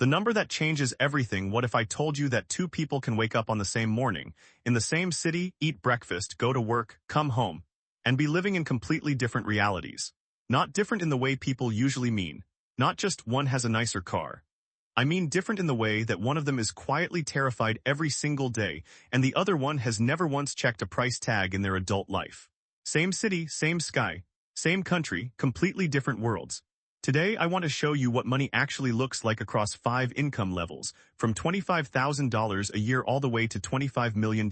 The number that changes everything. What if I told you that two people can wake up on the same morning, in the same city, eat breakfast, go to work, come home, and be living in completely different realities? Not different in the way people usually mean. Not just one has a nicer car. I mean different in the way that one of them is quietly terrified every single day, and the other one has never once checked a price tag in their adult life. Same city, same sky, same country, completely different worlds. Today, I want to show you what money actually looks like across 5 income levels, from $25,000 a year all the way to $25 million.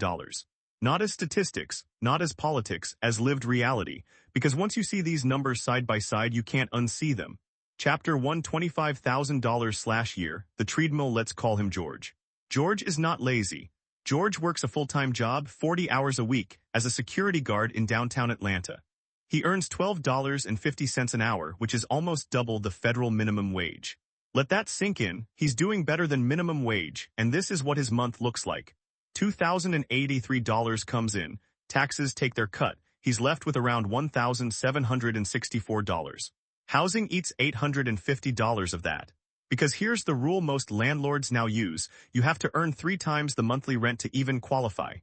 Not as statistics, not as politics, as lived reality, because once you see these numbers side by side, you can't unsee them. Chapter 1, $25,000/year, the treadmill. Let's call him George. George is not lazy. George works a full-time job, 40 hours a week, as a security guard in downtown Atlanta. He earns $12.50 an hour, which is almost double the federal minimum wage. Let that sink in. He's doing better than minimum wage, and this is what his month looks like. $2,083 comes in, taxes take their cut, he's left with around $1,764. Housing eats $850 of that. Because here's the rule most landlords now use, you have to earn 3 times the monthly rent to even qualify.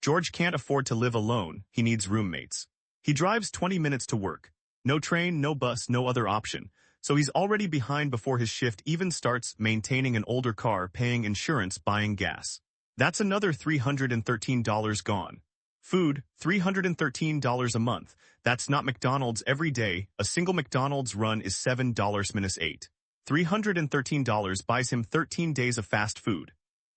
George can't afford to live alone, he needs roommates. He drives 20 minutes to work. No train, no bus, no other option. So he's already behind before his shift even starts, maintaining an older car, paying insurance, buying gas. That's another $313 gone. Food, $313 a month. That's not McDonald's every day. A single McDonald's run is $7 minus 8. $313 buys him 13 days of fast food.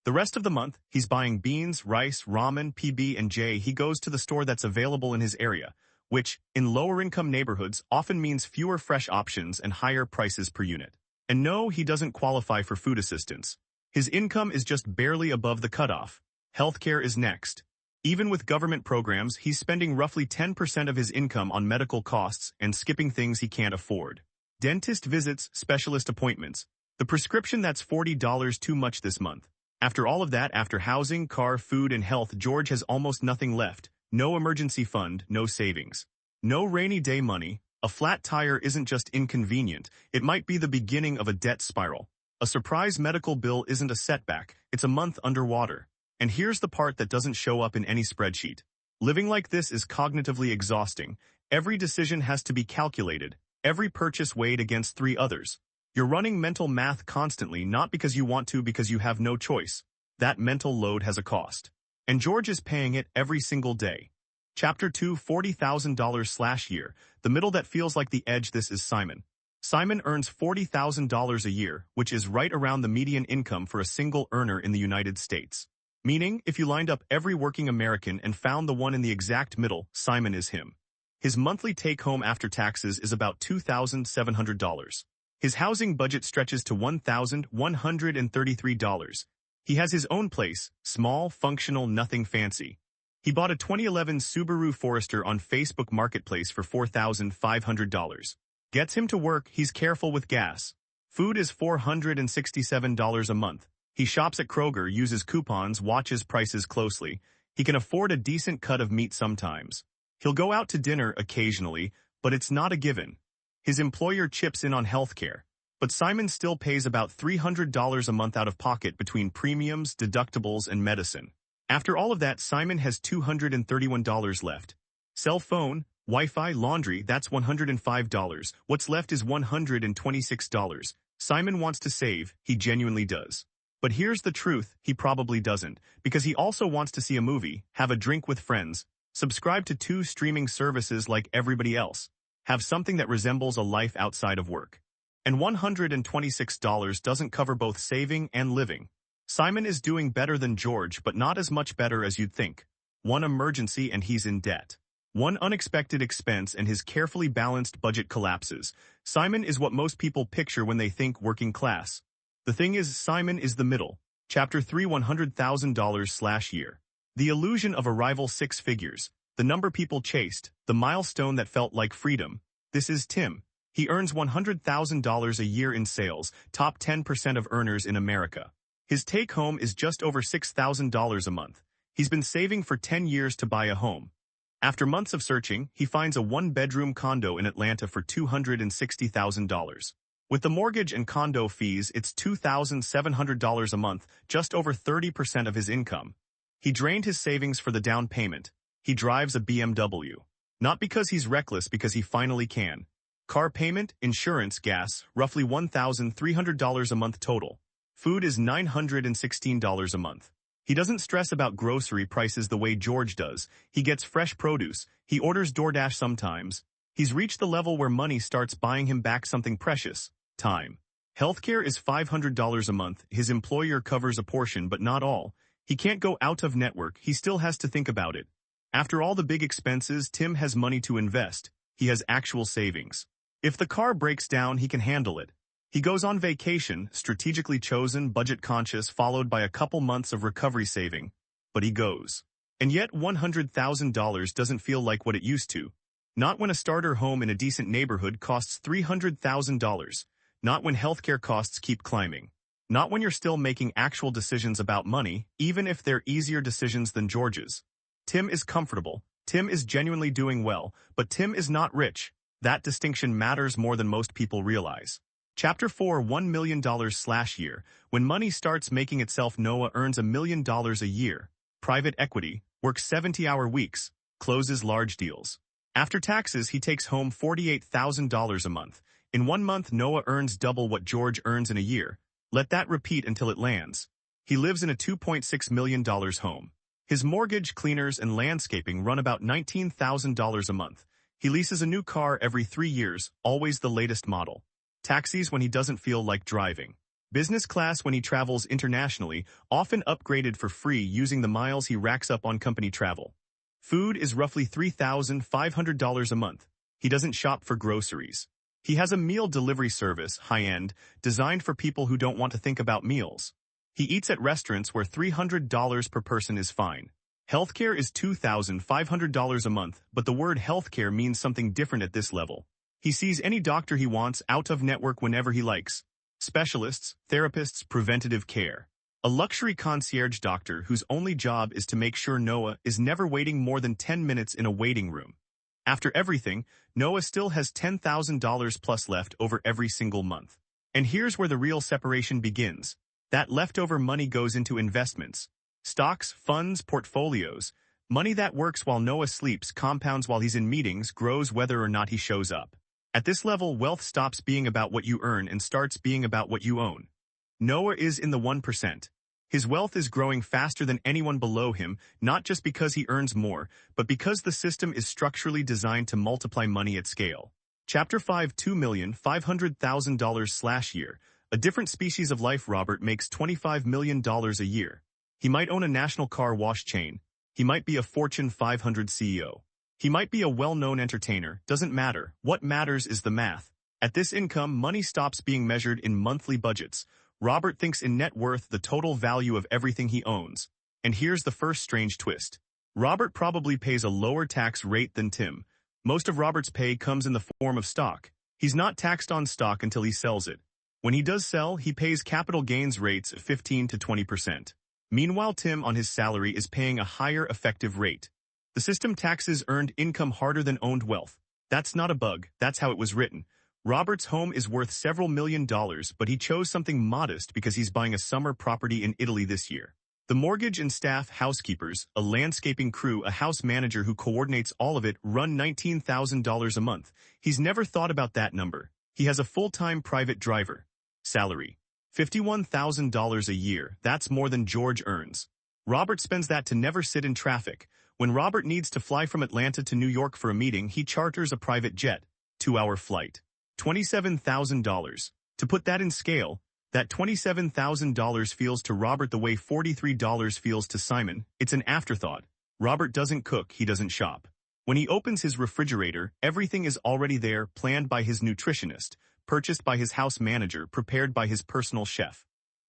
The rest of the month, he's buying beans, rice, ramen, PB&J. He goes to the store that's available in his area, which, in lower-income neighborhoods, often means fewer fresh options and higher prices per unit. And no, he doesn't qualify for food assistance. His income is just barely above the cutoff. Healthcare is next. Even with government programs, he's spending roughly 10% of his income on medical costs and skipping things he can't afford. Dentist visits, specialist appointments. The prescription, that's $40 too much this month. After all of that, after housing, car, food, and health, George has almost nothing left. No emergency fund, no savings. No rainy day money. A flat tire isn't just inconvenient, it might be the beginning of a debt spiral. A surprise medical bill isn't a setback, it's a month underwater. And here's the part that doesn't show up in any spreadsheet. Living like this is cognitively exhausting. Every decision has to be calculated, every purchase weighed against 3 others. You're running mental math constantly, not because you want to, because you have no choice. That mental load has a cost. And George is paying it every single day. Chapter 2, $40,000/year, the middle that feels like the edge. This is Simon. Simon earns $40,000 a year, which is right around the median income for a single earner in the United States. Meaning, if you lined up every working American and found the one in the exact middle, Simon is him. His monthly take-home after taxes is about $2,700. His housing budget stretches to $1,133. He has his own place, small, functional, nothing fancy. He bought a 2011 Subaru Forester on Facebook Marketplace for $4,500. Gets him to work, he's careful with gas. Food is $467 a month. He shops at Kroger, uses coupons, watches prices closely. He can afford a decent cut of meat sometimes. He'll go out to dinner occasionally, but it's not a given. His employer chips in on healthcare, but Simon still pays about $300 a month out of pocket between premiums, deductibles, and medicine. After all of that, Simon has $231 left. Cell phone, Wi-Fi, laundry, that's $105. What's left is $126. Simon wants to save, he genuinely does. But here's the truth, he probably doesn't, because he also wants to see a movie, have a drink with friends, subscribe to 2 streaming services like everybody else, have something that resembles a life outside of work. And $126 doesn't cover both saving and living. Simon is doing better than George, but not as much better as you'd think. One emergency and he's in debt. One unexpected expense and his carefully balanced budget collapses. Simon is what most people picture when they think working class. The thing is, Simon is the middle. Chapter 3, $100,000/year. The illusion of arrival, 6 figures. The number people chased, the milestone that felt like freedom. This is Tim. He earns $100,000 a year in sales, top 10% of earners in America. His take-home is just over $6,000 a month. He's been saving for 10 years to buy a home. After months of searching, he finds a 1-bedroom condo in Atlanta for $260,000. With the mortgage and condo fees, it's $2,700 a month, just over 30% of his income. He drained his savings for the down payment. He drives a BMW. Not because he's reckless, because he finally can. Car payment, insurance, gas, roughly $1,300 a month total. Food is $916 a month. He doesn't stress about grocery prices the way George does. He gets fresh produce. He orders DoorDash sometimes. He's reached the level where money starts buying him back something precious: time. Healthcare is $500 a month. His employer covers a portion, but not all. He can't go out of network. He still has to think about it. After all the big expenses, Tim has money to invest. He has actual savings. If the car breaks down, he can handle it. He goes on vacation, strategically chosen, budget-conscious, followed by a couple months of recovery saving. But he goes. And yet $100,000 doesn't feel like what it used to. Not when a starter home in a decent neighborhood costs $300,000. Not when healthcare costs keep climbing. Not when you're still making actual decisions about money, even if they're easier decisions than George's. Tim is comfortable. Tim is genuinely doing well, but Tim is not rich. That distinction matters more than most people realize. Chapter 4, $1 million/year. When money starts making itself, Noah earns $1 million a year. Private equity, works 70-hour weeks, closes large deals. After taxes, he takes home $48,000 a month. In 1 month, Noah earns double what George earns in a year. Let that repeat until it lands. He lives in a $2.6 million home. His mortgage, cleaners, and landscaping run about $19,000 a month. He leases a new car every 3 years, always the latest model. Taxis when he doesn't feel like driving. Business class when he travels internationally, often upgraded for free using the miles he racks up on company travel. Food is roughly $3,500 a month. He doesn't shop for groceries. He has a meal delivery service, high-end, designed for people who don't want to think about meals. He eats at restaurants where $300 per person is fine. Healthcare is $2,500 a month, but the word healthcare means something different at this level. He sees any doctor he wants out of network whenever he likes. Specialists, therapists, preventative care. A luxury concierge doctor whose only job is to make sure Noah is never waiting more than 10 minutes in a waiting room. After everything, Noah still has $10,000 plus left over every single month. And here's where the real separation begins. That leftover money goes into investments. Stocks, funds, portfolios. Money that works while Noah sleeps, compounds while he's in meetings, grows whether or not he shows up. At this level, wealth stops being about what you earn and starts being about what you own. Noah is in the 1%. His wealth is growing faster than anyone below him, not just because he earns more, but because the system is structurally designed to multiply money at scale. Chapter 5, $2,500,000/year. A different species of life. Robert makes $25 million a year. He might own a national car wash chain. He might be a Fortune 500 CEO. He might be a well-known entertainer. Doesn't matter. What matters is the math. At this income, money stops being measured in monthly budgets. Robert thinks in net worth, the total value of everything he owns. And here's the first strange twist. Robert probably pays a lower tax rate than Tim. Most of Robert's pay comes in the form of stock. He's not taxed on stock until he sells it. When he does sell, he pays capital gains rates of 15 to 20%. Meanwhile, Tim on his salary is paying a higher effective rate. The system taxes earned income harder than owned wealth. That's not a bug, that's how it was written. Robert's home is worth several $1 million, but he chose something modest because he's buying a summer property in Italy this year. The mortgage and staff, housekeepers, a landscaping crew, a house manager who coordinates all of it, run $19,000 a month. He's never thought about that number. He has a full-time private driver. Salary. $51,000 a year, that's more than George earns. Robert spends that to never sit in traffic. When Robert needs to fly from Atlanta to New York for a meeting, he charters a private jet. 2-hour flight. $27,000. To put that in scale, that $27,000 feels to Robert the way $43 feels to Simon. It's an afterthought. Robert doesn't cook, he doesn't shop. When he opens his refrigerator, everything is already there, planned by his nutritionist, purchased by his house manager, prepared by his personal chef.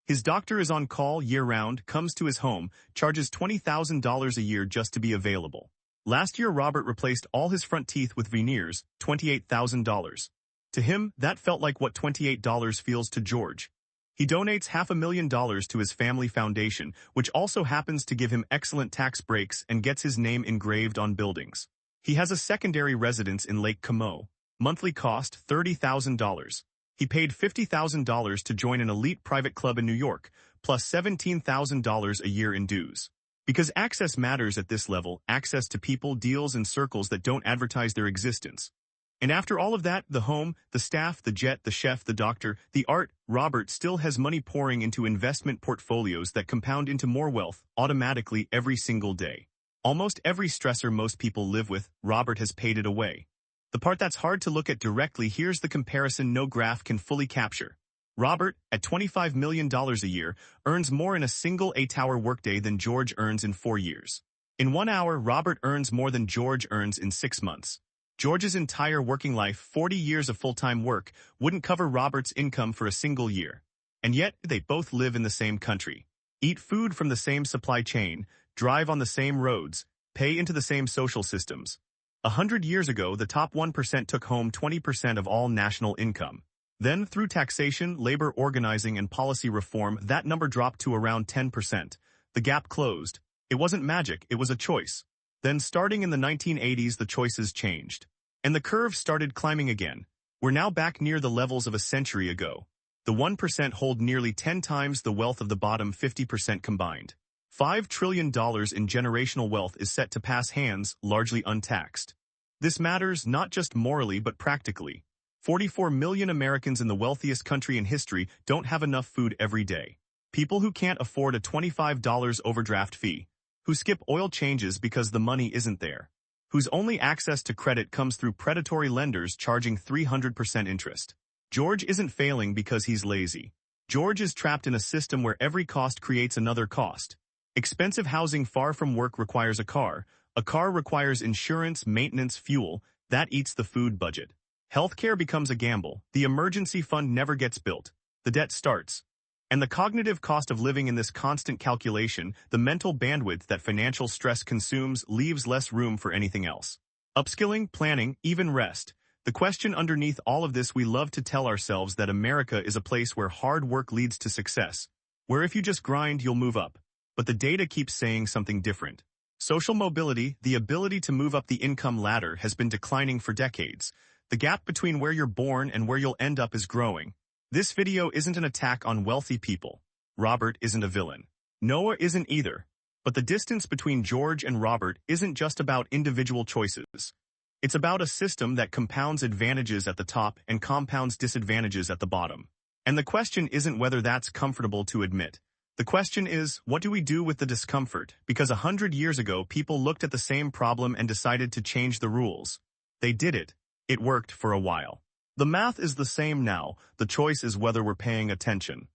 His doctor is on call year-round, comes to his home, charges $20,000 a year just to be available. Last year, Robert replaced all his front teeth with veneers, $28,000. To him, that felt like what $28 feels to George. He donates $500,000 to his family foundation, which also happens to give him excellent tax breaks and gets his name engraved on buildings. He has a secondary residence in Lake Como. Monthly cost, $30,000. He paid $50,000 to join an elite private club in New York, plus $17,000 a year in dues. Because access matters at this level, access to people, deals, and circles that don't advertise their existence. And after all of that, the home, the staff, the jet, the chef, the doctor, the art, Robert still has money pouring into investment portfolios that compound into more wealth automatically every single day. Almost every stressor most people live with, Robert has paid it away. The part that's hard to look at directly, here's the comparison no graph can fully capture. Robert, at $25 million a year, earns more in a single 8-hour workday than George earns in 4 years. In 1 hour, Robert earns more than George earns in 6 months. George's entire working life, 40 years of full-time work, wouldn't cover Robert's income for a single year. And yet, they both live in the same country, eat food from the same supply chain, drive on the same roads, pay into the same social systems. 100 years ago, the top 1% took home 20% of all national income. Then, through taxation, labor organizing, and policy reform, that number dropped to around 10%. The gap closed. It wasn't magic, it was a choice. Then, starting in the 1980s, the choices changed. And the curve started climbing again. We're now back near the levels of a century ago. The 1% hold nearly 10 times the wealth of the bottom 50% combined. $5 trillion in generational wealth is set to pass hands, largely untaxed. This matters not just morally but practically. 44 million Americans in the wealthiest country in history don't have enough food every day. People who can't afford a $25 overdraft fee. Who skip oil changes because the money isn't there. Whose only access to credit comes through predatory lenders charging 300% interest. George isn't failing because he's lazy. George is trapped in a system where every cost creates another cost. Expensive housing far from work requires a car. A car requires insurance, maintenance, fuel. That eats the food budget. Healthcare becomes a gamble. The emergency fund never gets built. The debt starts. And the cognitive cost of living in this constant calculation, the mental bandwidth that financial stress consumes, leaves less room for anything else. Upskilling, planning, even rest. The question underneath all of this, we love to tell ourselves that America is a place where hard work leads to success, where if you just grind, you'll move up. But the data keeps saying something different. Social mobility, the ability to move up the income ladder, has been declining for decades. The gap between where you're born and where you'll end up is growing. This video isn't an attack on wealthy people. Robert isn't a villain. Noah isn't either. But the distance between George and Robert isn't just about individual choices. It's about a system that compounds advantages at the top and compounds disadvantages at the bottom. And the question isn't whether that's comfortable to admit. The question is, what do we do with the discomfort? Because 100 years ago, people looked at the same problem and decided to change the rules. They did it. It worked for a while. The math is the same now. The choice is whether we're paying attention.